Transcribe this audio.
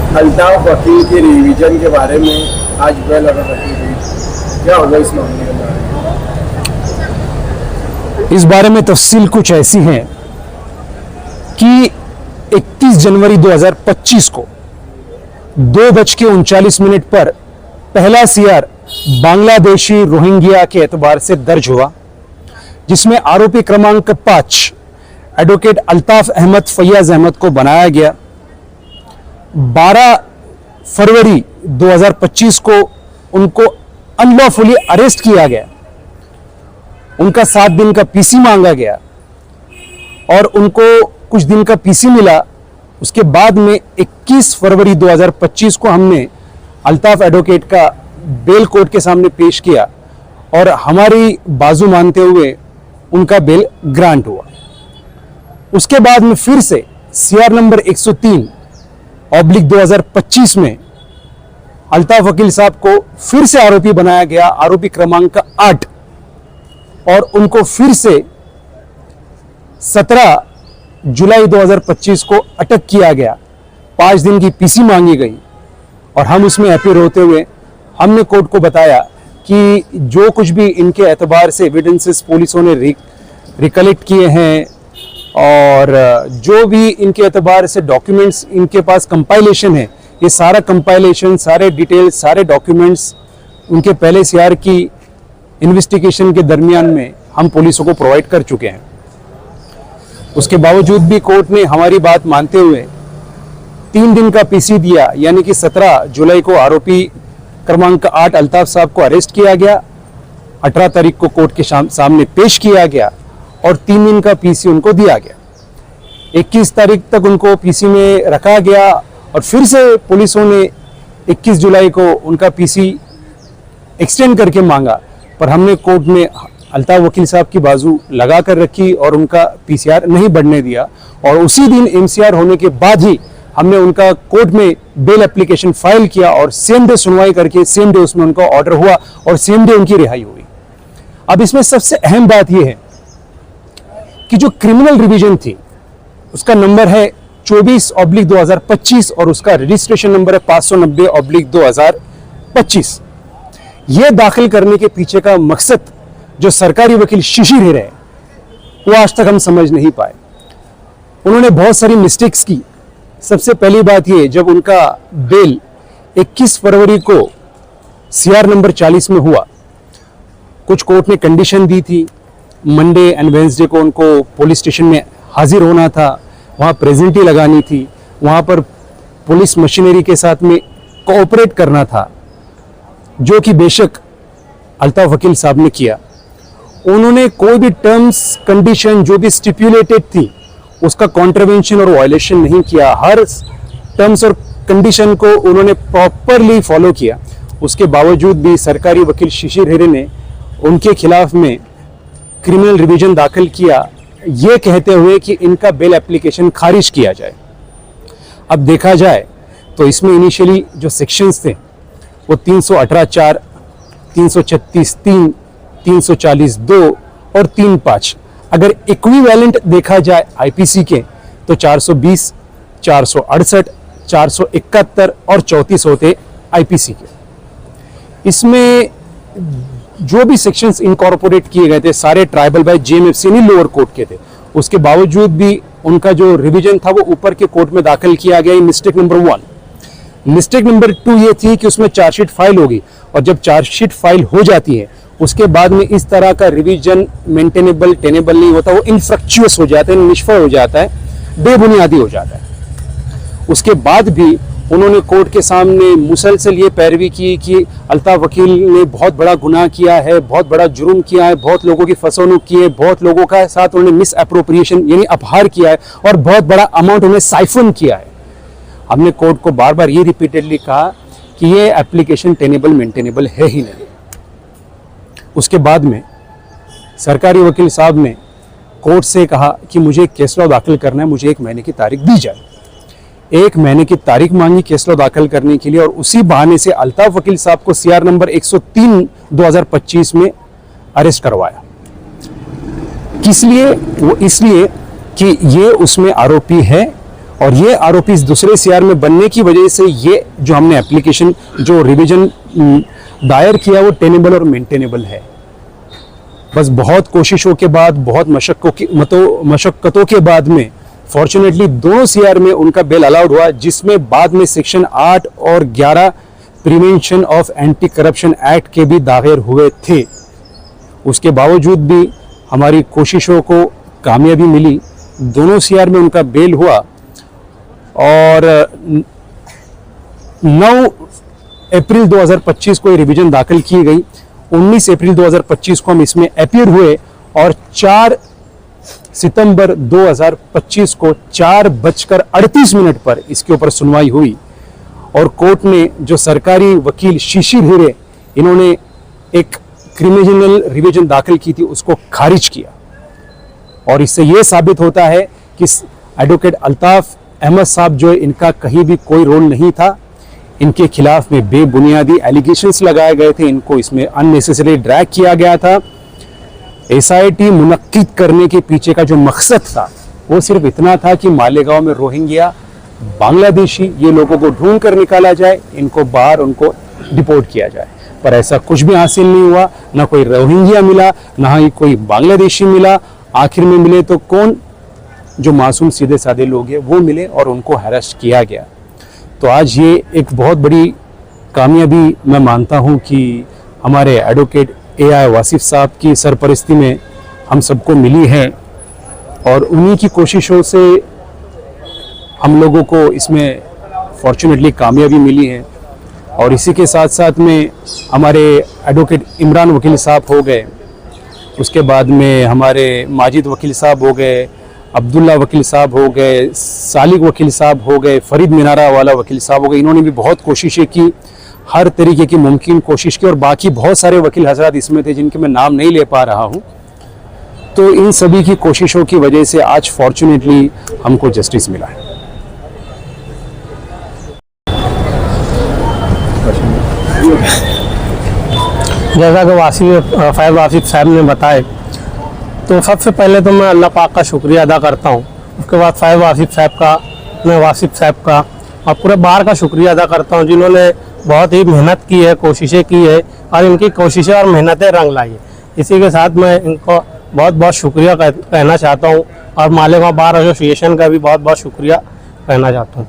अल्ताफ वकील के रिवीजन के बारे में आज बेल ऑर्डर रखी गई, क्या होगा इस मामले के बारे में? इस बारे में तफसील कुछ ऐसी है कि 31 जनवरी 2025 को 2:39 पर पहला सीआर बांग्लादेशी रोहिंग्या के एतबार से दर्ज हुआ, जिसमें आरोपी क्रमांक 5 एडवोकेट अल्ताफ अहमद फैयाज अहमद को बनाया गया। 12 फरवरी 2025 को उनको अनलॉफुली अरेस्ट किया गया। उनका 7 दिन का पीसी मांगा गया और उनको कुछ दिन का पीसी मिला। उसके बाद में 21 फरवरी 2025 को हमने अल्ताफ एडवोकेट का बेल कोर्ट के सामने पेश किया और हमारी बाजू मानते हुए उनका बेल ग्रांट हुआ। उसके बाद में फिर से सीआर नंबर 103/2025 में अल्ताफ वकील साहब को फिर से आरोपी बनाया गया, आरोपी क्रमांक 8, और उनको फिर से 17 जुलाई 2025 को अटक किया गया। 5 दिन की पीसी मांगी गई और हम उसमें अपील होते हुए हमने कोर्ट को बताया कि जो कुछ भी इनके एतबार से एविडेंसेस पुलिसों ने रिकलेक्ट किए हैं और जो भी इनके एतबार से डॉक्यूमेंट्स इनके पास कंपाइलेशन है, ये सारा कंपाइलेशन, सारे डिटेल्स, सारे डॉक्यूमेंट्स उनके पहले सीआर की इन्वेस्टिगेशन के दरमियान में हम पुलिसों को प्रोवाइड कर चुके हैं। उसके बावजूद भी कोर्ट ने हमारी बात मानते हुए 3 दिन का पीसी दिया, यानी कि 17 जुलाई को आरोपी क्रमांक 8 अल्ताफ साहब को अरेस्ट किया गया, 18 तारीख को कोर्ट के सामने पेश किया गया और 3 दिन का पीसी उनको दिया गया। 21 तारीख तक उनको पीसी में रखा गया और फिर से पुलिसों ने 21 जुलाई को उनका पीसी एक्सटेंड करके मांगा, पर हमने कोर्ट में अल्ताफ वकील साहब की बाजू लगा कर रखी और उनका पीसीआर नहीं बढ़ने दिया। और उसी दिन एमसीआर होने के बाद ही हमने उनका कोर्ट में बेल एप्लीकेशन फाइल किया और सेम डे सुनवाई करके सेम डे उसमें उनका ऑर्डर हुआ और सेम डे उनकी रिहाई हुई। अब इसमें सबसे अहम बात यह है कि जो क्रिमिनल रिवीजन थी उसका नंबर है 24/2025 और उसका रजिस्ट्रेशन नंबर है 590/2025। यह दाखिल करने के पीछे का मकसद जो सरकारी वकील शिशिर हिरे है वो आज तक हम समझ नहीं पाए। उन्होंने बहुत सारी मिस्टेक्स की। सबसे पहली बात ये, जब उनका बेल 21 फरवरी को सीआर नंबर 40 में हुआ, कुछ कोर्ट ने कंडीशन दी थी। मंडे एंड वेंसडे को उनको पुलिस स्टेशन में हाजिर होना था, वहाँ प्रेजेंटी लगानी थी, वहाँ पर पुलिस मशीनरी के साथ में कोऑपरेट करना था, जो कि बेशक अल्ताफ वकील साहब ने किया। उन्होंने कोई भी टर्म्स कंडीशन जो भी स्टिपुलेटेड थी उसका कॉन्ट्रवेंशन और वायलेशन नहीं किया। हर टर्म्स और कंडीशन को उन्होंने प्रॉपरली फॉलो किया। उसके बावजूद भी सरकारी वकील शिशिर हिरे ने उनके खिलाफ में क्रिमिनल रिवीजन दाखिल किया, ये कहते हुए कि इनका बेल एप्लीकेशन खारिज किया जाए। अब देखा जाए तो इसमें इनिशियली जो सेक्शंस थे वो 318(4), 336(3), 340(2) और 3(5). अगर इक्विवेलेंट देखा जाए आईपीसी के तो 420, 468, 471 और 34 होते आईपीसी के। इसमें जो भी सेक्शंस इनकॉर्पोरेट किए गए थे सारे ट्राइबल बाय जेएमएफसी यानी लोअर कोर्ट के थे। उसके बावजूद भी उनका जो रिवीजन था वो ऊपर के कोर्ट में दाखिल किया गया। Mistake number 1। मिस्टेक नंबर 2 ये थी कि उसमें चार्जशीट फाइल होगी और जब चार्जशीट फाइल हो जाती है उसके बाद में इस तरह का रिवीजन मेंटेनेबल टेनेबल नहीं होता, वो इनफ्रक्चुअस हो जाता है, निष्फल हो जाता है, बेबुनियादी हो जाता है। उसके बाद भी उन्होंने कोर्ट के सामने मुसलसल ये पैरवी की कि अल्ताफ वकील ने बहुत बड़ा गुनाह किया है, बहुत बड़ा जुर्म किया है, बहुत लोगों की फसौनुक की है, बहुत लोगों का साथ उन्होंने मिस अप्रोप्रिएशन यानी अपहार किया है और बहुत बड़ा अमाउंट उन्हें साइफन किया है। हमने कोर्ट को बार बार ये रिपीटेडली कहा कि ये एप्लीकेशन टेनेबल मेंटेनेबल है ही नहीं। उसके बाद में सरकारी वकील साहब ने कोर्ट से कहा कि मुझे केस लॉ दाखिल करना है, मुझे 1 महीने की तारीख दी जाए। 1 महीने की तारीख मांगी केस लॉ दाखिल करने के लिए और उसी बहाने से अल्ताफ वकील साहब को सीआर नंबर 103/2025 में अरेस्ट करवाया। किस लिए? वो इसलिए कि ये उसमें आरोपी है और ये आरोपी दूसरे सीआर में बनने की वजह से ये जो हमने एप्लीकेशन जो रिवीजन दायर किया वो टेनेबल और मेंटेनेबल है। बस बहुत कोशिशों के बाद, बहुत मशक्कतों के बाद में फॉर्चुनेटली दोनों सीआर में उनका बेल अलाउड हुआ, जिसमें बाद में सेक्शन 8 और 11 prevention of anti corruption act के भी दायर हुए थे। उसके बावजूद भी हमारी कोशिशों को कामयाबी मिली, दोनों सीआर में उनका बेल हुआ और 9 अप्रैल 2025 को ये रिवीजन दाखिल की गई। 19 अप्रैल 2025 को हम इसमें अपीयर हुए और 4 सितंबर 2025 को 4:38 पर इसके ऊपर सुनवाई हुई और कोर्ट ने जो सरकारी वकील शिशिर हिरे इन्होंने एक क्रिमिनल रिवीजन दाखिल की थी उसको खारिज किया। और इससे यह साबित होता है कि एडवोकेट अल्ताफ अहमद साहब जो इनका कहीं भी कोई रोल नहीं था, इनके खिलाफ में बेबुनियादी एलिगेशंस लगाए गए थे, इनको इसमें अननेसेसरी ड्रैग किया गया था। एसआईटी मुनक्किद करने के पीछे का जो मकसद था वो सिर्फ इतना था कि मालेगांव में रोहिंग्या बांग्लादेशी ये लोगों को ढूंढ कर निकाला जाए, इनको बाहर उनको डिपोर्ट किया जाए, पर ऐसा कुछ भी हासिल नहीं हुआ। ना कोई रोहिंग्या मिला, ना ही कोई बांग्लादेशी मिला। आखिर में मिले तो कौन, जो मासूम सीधे साधे लोग हैं वो मिले और उनको हरास किया गया। तो आज ये एक बहुत बड़ी कामयाबी मैं मानता हूँ कि हमारे एडवोकेट AI वासिफ साहब की सरपरस्ती में हम सबको मिली है और उन्हीं की कोशिशों से हम लोगों को इसमें फॉर्चुनेटली कामयाबी मिली है। और इसी के साथ साथ में हमारे एडवोकेट इमरान वकील साहब हो गए, उसके बाद में हमारे माजिद वकील साहब हो गए, अब्दुल्ला वकील साहब हो गए, सालिक वकील साहब हो गए, फरीद मीनारा वाला वकील साहब हो गए। इन्होंने भी बहुत कोशिशें की, हर तरीके की मुमकिन कोशिश की और बाकी बहुत सारे वकील हजरात इसमें थे जिनके मैं नाम नहीं ले पा रहा हूँ। तो इन सभी की कोशिशों की वजह से आज फॉर्चुनेटली हमको जस्टिस मिला है। जैसा कि फैज़ वासिफ साहब ने बताए, तो सबसे पहले तो मैं अल्लाह पाक का शुक्रिया अदा करता हूँ। उसके बाद फैज़ वासिफ साहब का, मैं वासिफ साहब का और पूरे बार का शुक्रिया अदा करता हूँ जिन्होंने बहुत ही मेहनत की है, कोशिशें की है और इनकी कोशिशें और मेहनतें रंग लाई है। इसी के साथ मैं इनको बहुत बहुत शुक्रिया कहना चाहता हूँ और मालेगांव बार एसोसिएशन का भी बहुत बहुत शुक्रिया कहना चाहता हूँ।